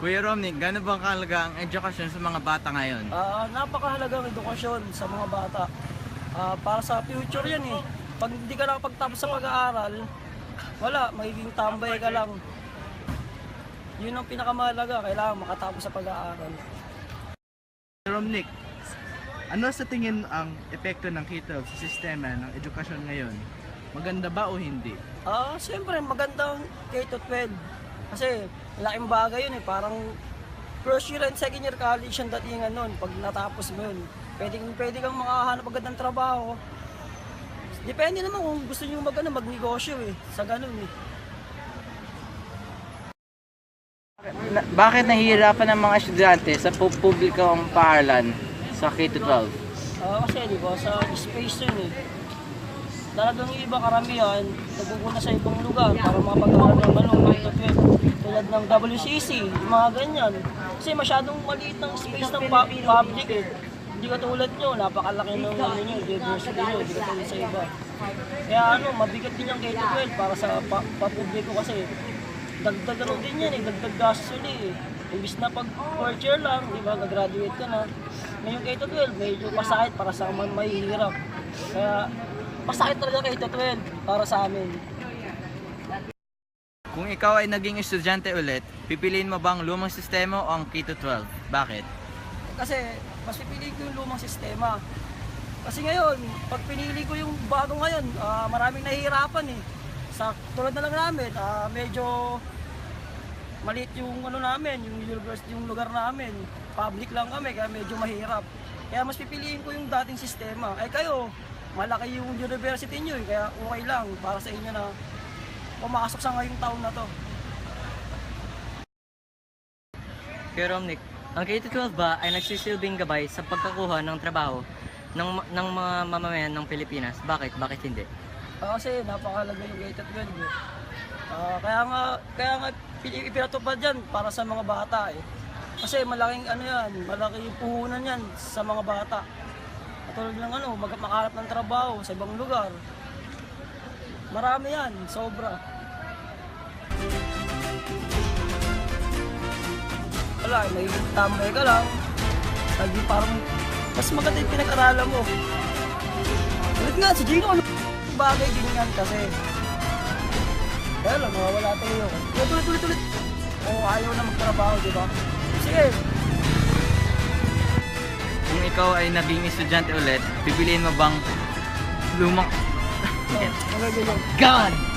Kuya Romnick, gano'n bang kahalaga ang edukasyon sa mga bata ngayon? Napakahalagang edukasyon sa mga bata. Para sa future yan eh. Pag hindi ka nakapagtapos sa pag-aaral, wala, magiging tambay ka lang. Yun ang pinakamahalaga, kailangan makatapos sa pag-aaral. Kuya Romnick, ano sa tingin ang epekto ng K-12 sa sistema ng edukasyon ngayon? Maganda ba o hindi? Siyempre magandang K-12. Kasi laking bagay yun eh, parang first year and second year college ang datingan nun. Pag natapos mo yun, pwede kang makahanap agad ng trabaho. Depende naman kung gusto nyo magnegosyo eh, sa ganun eh. Bakit nahihirapan ng mga estudyante sa publikong paaralan sa K-12? Kasi di ba, sa space yun eh. Talagang yung iba karamihan, nagpupunta sa ibang lugar para makapag-aaral ng K-12. Tulad ng WCC, yung mga ganyan. Kasi masyadong maliit ng space ng public eh. Hindi katulad nyo, napakalaki ng diversity nyo, hindi katulad sa iba. Kaya mabigat din yung K-12 para sa papubliko kasi dagdag din yan eh, dagdag gastos ulit eh. Imbis na pag fourth year lang, di ba, nag-graduate ka na. Ngayong K-12, medyo pasakit para sa mga mahihirap. Kaya pasakit talaga K-12 para sa amin. Kung ikaw ay naging estudyante ulit, pipiliin mo bang lumang sistema o ang K-12? Bakit? Kasi mas pipili ko yung lumang sistema. Kasi ngayon, pag pinili ko yung bago ngayon, maraming nahihirapan eh. Tulad na lang namin, medyo maliit yung namin, yung university, yung lugar namin. Public lang kami, kaya medyo mahirap. Kaya mas pipiliin ko yung dating sistema. Kayo, malaki yung university nyo eh, kaya okay lang para sa inyo na pumasok sa ngayong taon na to. Kuya Romnick, ang K-12 ba ay nagsisilbing gabay sa pagkakuha ng trabaho ng mga mamamayan ng Pilipinas? Bakit? Bakit hindi? Kasi napakahalaga yung K-12 eh. Kaya nga ipinatupad yan para sa mga bata eh. Kasi malaking malaking puhunan yan sa mga bata. Katulad ng makahanap ng trabaho sa ibang lugar. Marami yan, sobra. Wala, may tambay ka lang. Lagi parang mas maganda yung pinag-aralan mo. Ulit nga, si Gino, bagay din yan kasi. Kaya lang, mawawala tayo. Tulit. Kung ayaw na magtrabaho, di ba? Sige. Kung ikaw ay naging estudyante ulit, pipiliin mo bang lumang... Okay. God!